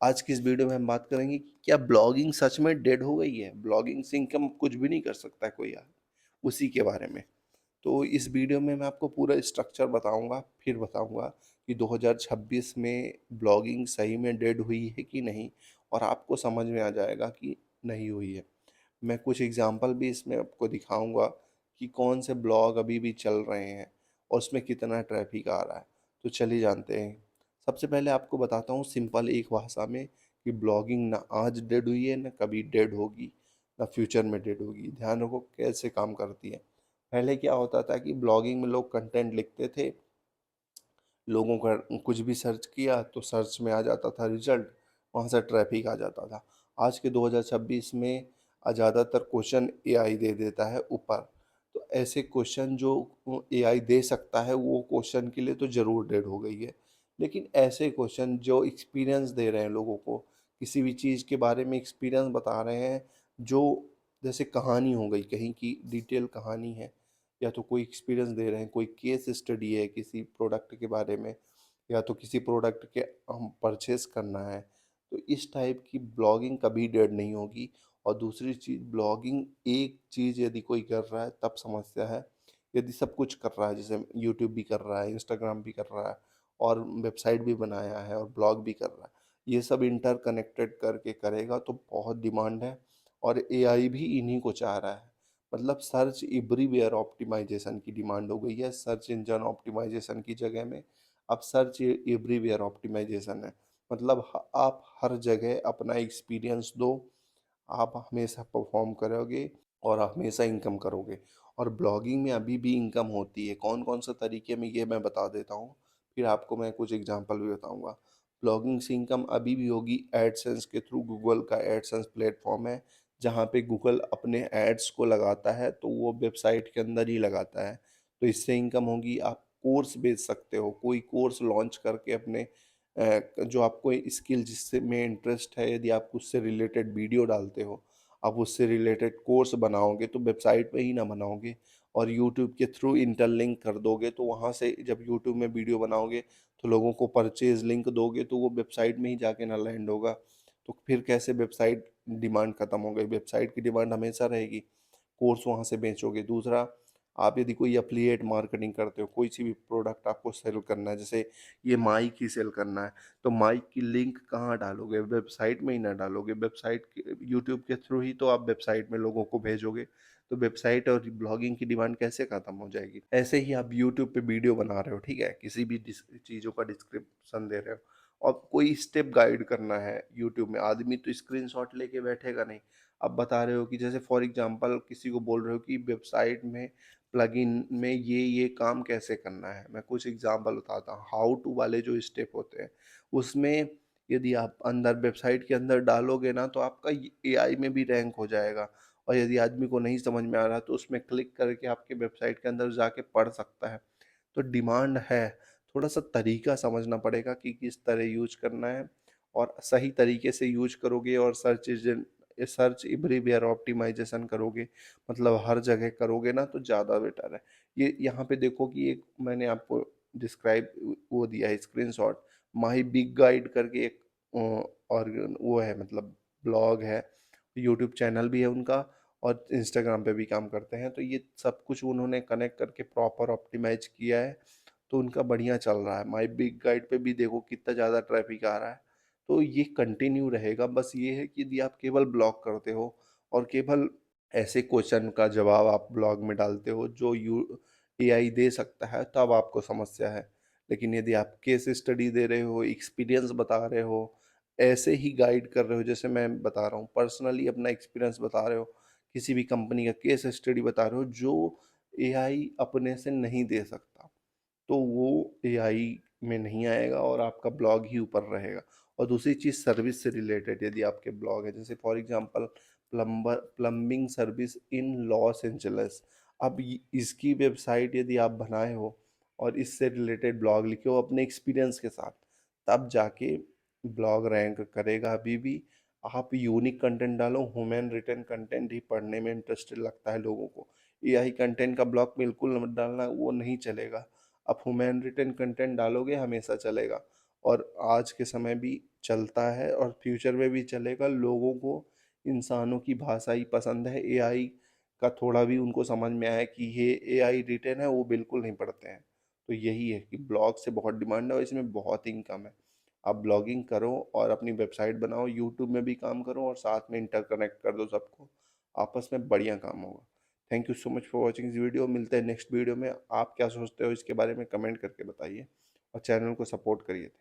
आज की इस वीडियो में हम बात करेंगे कि क्या ब्लॉगिंग सच में डेड हो गई है? ब्लॉगिंग से इनकम कुछ भी नहीं कर सकता है कोई यार, उसी के बारे में। तो इस वीडियो में मैं आपको पूरा स्ट्रक्चर बताऊँगा, फिर बताऊँगा कि 2026 में ब्लॉगिंग सही में डेड हुई है कि नहीं और आपको समझ में आ जाएगा कि नहीं हुई है। मैं कुछ एग्ज़ाम्पल भी इसमें आपको दिखाऊँगा कि कौन से ब्लॉग अभी भी चल रहे हैं और उसमें कितना ट्रैफ़िक आ रहा है। तो चलिए जानते हैं। सबसे पहले आपको बताता हूँ सिंपल एक भाषा में कि ब्लॉगिंग ना आज डेड हुई है, ना कभी डेड होगी, ना फ्यूचर में डेड होगी। ध्यान रखो कैसे काम करती है। पहले क्या होता था कि ब्लॉगिंग में लोग कंटेंट लिखते थे, लोगों का कुछ भी सर्च किया तो सर्च में आ जाता था रिजल्ट, वहाँ से ट्रैफिक आ जाता था। आज के 2026 में ज़्यादातर क्वेश्चन एआई दे देता है ऊपर। तो ऐसे क्वेश्चन जो एआई दे सकता है वो क्वेश्चन के लिए तो ज़रूर डेड हो गई है। लेकिन ऐसे क्वेश्चन जो एक्सपीरियंस दे रहे हैं लोगों को, किसी भी चीज़ के बारे में एक्सपीरियंस बता रहे हैं, जो जैसे कहानी हो गई, कहीं की डिटेल कहानी है, या तो कोई एक्सपीरियंस दे रहे हैं, कोई केस स्टडी है किसी प्रोडक्ट के बारे में, या तो किसी प्रोडक्ट के हम परचेस करना है, तो इस टाइप की ब्लॉगिंग कभी डेड नहीं होगी। और दूसरी चीज़, ब्लॉगिंग एक चीज़ यदि कोई कर रहा है तब समस्या है। यदि सब कुछ कर रहा है, जैसे यूट्यूब भी कर रहा है, इंस्टाग्राम भी कर रहा है और वेबसाइट भी बनाया है और ब्लॉग भी कर रहा है, ये सब इंटरकनेक्टेड करके करेगा तो बहुत डिमांड है। और एआई भी इन्हीं को चाह रहा है। मतलब सर्च एवरीवेयर ऑप्टिमाइजेशन की डिमांड हो गई है। सर्च इंजन ऑप्टिमाइजेशन की जगह में अब सर्च एवरीवेयर ऑप्टिमाइजेशन है। मतलब आप हर जगह अपना एक्सपीरियंस दो, आप हमेशा परफॉर्म करोगे और हमेशा इनकम करोगे। और ब्लॉगिंग में अभी भी इनकम होती है। कौन कौन सा तरीके में, ये मैं बता देता हूँ, फिर आपको मैं कुछ एग्जांपल भी बताऊंगा। ब्लॉगिंग से इनकम अभी भी होगी एडसेंस के थ्रू। गूगल का एडसेंस प्लेटफॉर्म है जहाँ पे गूगल अपने एड्स को लगाता है, तो वो वेबसाइट के अंदर ही लगाता है, तो इससे इनकम होगी। आप कोर्स बेच सकते हो, कोई कोर्स लॉन्च करके अपने जो आपको स्किल जिससे में इंटरेस्ट है, यदि आप उससे रिलेटेड वीडियो डालते हो, आप उससे रिलेटेड कोर्स बनाओगे तो वेबसाइट पे ही ना बनाओगे और यूट्यूब के थ्रू इंटरलिंक कर दोगे, तो वहाँ से जब यूट्यूब में वीडियो बनाओगे तो लोगों को परचेज लिंक दोगे तो वो वेबसाइट में ही जाके ना लैंड होगा। तो फिर कैसे वेबसाइट डिमांड खत्म हो गई? वेबसाइट की डिमांड हमेशा रहेगी, कोर्स वहाँ से बेचोगे। दूसरा, आप यदि कोई एफिलिएट मार्केटिंग करते हो, कोई सी भी प्रोडक्ट आपको सेल करना है, जैसे ये माइक ही सेल करना है, तो माइक की लिंक कहाँ डालोगे? वेबसाइट में ही ना डालोगे, वेबसाइट के यूट्यूब के थ्रू ही तो आप वेबसाइट में लोगों को भेजोगे। तो वेबसाइट और ब्लॉगिंग की डिमांड कैसे खत्म हो जाएगी? ऐसे ही आप यूट्यूब पे वीडियो बना रहे हो, ठीक है, किसी भी चीज़ों का डिस्क्रिप्शन दे रहे हो और कोई स्टेप गाइड करना है यूट्यूब में, आदमी तो स्क्रीनशॉट लेके बैठेगा नहीं। आप बता रहे हो कि जैसे फॉर एग्जांपल किसी को बोल रहे हो कि वेबसाइट में प्लगइन में ये काम कैसे करना है। मैं कुछ एग्जांपल बताता हूँ, हाउ टू वाले जो स्टेप होते हैं उसमें यदि आप अंदर वेबसाइट के अंदर डालोगे ना तो आपका एआई में भी रैंक हो जाएगा। और यदि आदमी को नहीं समझ में आ रहा तो उसमें क्लिक करके आपके वेबसाइट के अंदर जाके पढ़ सकता है। तो डिमांड है, थोड़ा सा तरीका समझना पड़ेगा कि किस तरह यूज करना है। और सही तरीके से यूज करोगे और सर्च एवरीवेयर ऑप्टिमाइजेशन करोगे, मतलब हर जगह करोगे ना, तो ज़्यादा बेटर है। ये यहाँ पे देखो कि एक मैंने आपको डिस्क्राइब वो दिया है स्क्रीनशॉट, माही बिग गाइड करके एक और वो है, मतलब ब्लॉग है, यूट्यूब चैनल भी है उनका और इंस्टाग्राम पे भी काम करते हैं। तो ये सब कुछ उन्होंने कनेक्ट करके प्रॉपर ऑप्टिमाइज किया है, तो उनका बढ़िया चल रहा है। माई बिग गाइड पे भी देखो कितना ज़्यादा ट्रैफिक आ रहा है। तो ये कंटिन्यू रहेगा। बस ये है कि यदि आप केवल ब्लॉग करते हो और केवल ऐसे क्वेश्चन का जवाब आप ब्लॉग में डालते हो जो यू एआई दे सकता है, तब आपको समस्या है। लेकिन यदि आप केस स्टडी दे रहे हो, एक्सपीरियंस बता रहे हो, ऐसे ही गाइड कर रहे हो, जैसे मैं बता रहा हूँ पर्सनली अपना एक्सपीरियंस बता रहे हो, किसी भी कंपनी का केस स्टडी बता रहे हो जो एआई अपने से नहीं दे सकता, तो वो एआई में नहीं आएगा और आपका ब्लॉग ही ऊपर रहेगा। और दूसरी चीज़, सर्विस से रिलेटेड यदि आपके ब्लॉग है, जैसे for example plumbing service in Los Angeles, अब इसकी वेबसाइट यदि आप बनाए हो और इससे रिलेटेड ब्लॉग लिखे हो अपने एक्सपीरियंस के साथ, तब जाके ब्लॉग रैंक करेगा। अभी भी आप यूनिक कंटेंट डालो, ह्यूमन रिटन कंटेंट ही पढ़ने में इंटरेस्टेड लगता है लोगों को। एआई कंटेंट का ब्लॉग बिल्कुल मत डालना, वो नहीं चलेगा। आप ह्यूमन रिटन कंटेंट डालोगे हमेशा चलेगा। और आज के समय भी चलता है और फ्यूचर में भी चलेगा। लोगों को इंसानों की भाषा ही पसंद है। एआई का थोड़ा भी उनको समझ में आया कि ये एआई रिटन है, वो बिल्कुल नहीं पढ़ते हैं। तो यही है कि ब्लॉग से बहुत डिमांड है और इसमें बहुत इनकम है। आप ब्लॉगिंग करो और अपनी वेबसाइट बनाओ, यूट्यूब में भी काम करो और साथ में इंटरकनेक्ट कर दो सबको, आपस में बढ़िया काम होगा। Thank you so much for watching this video. मिलते हैं नेक्स्ट वीडियो में। आप क्या सोचते हो इसके बारे में कमेंट करके बताइए और चैनल को सपोर्ट करिए।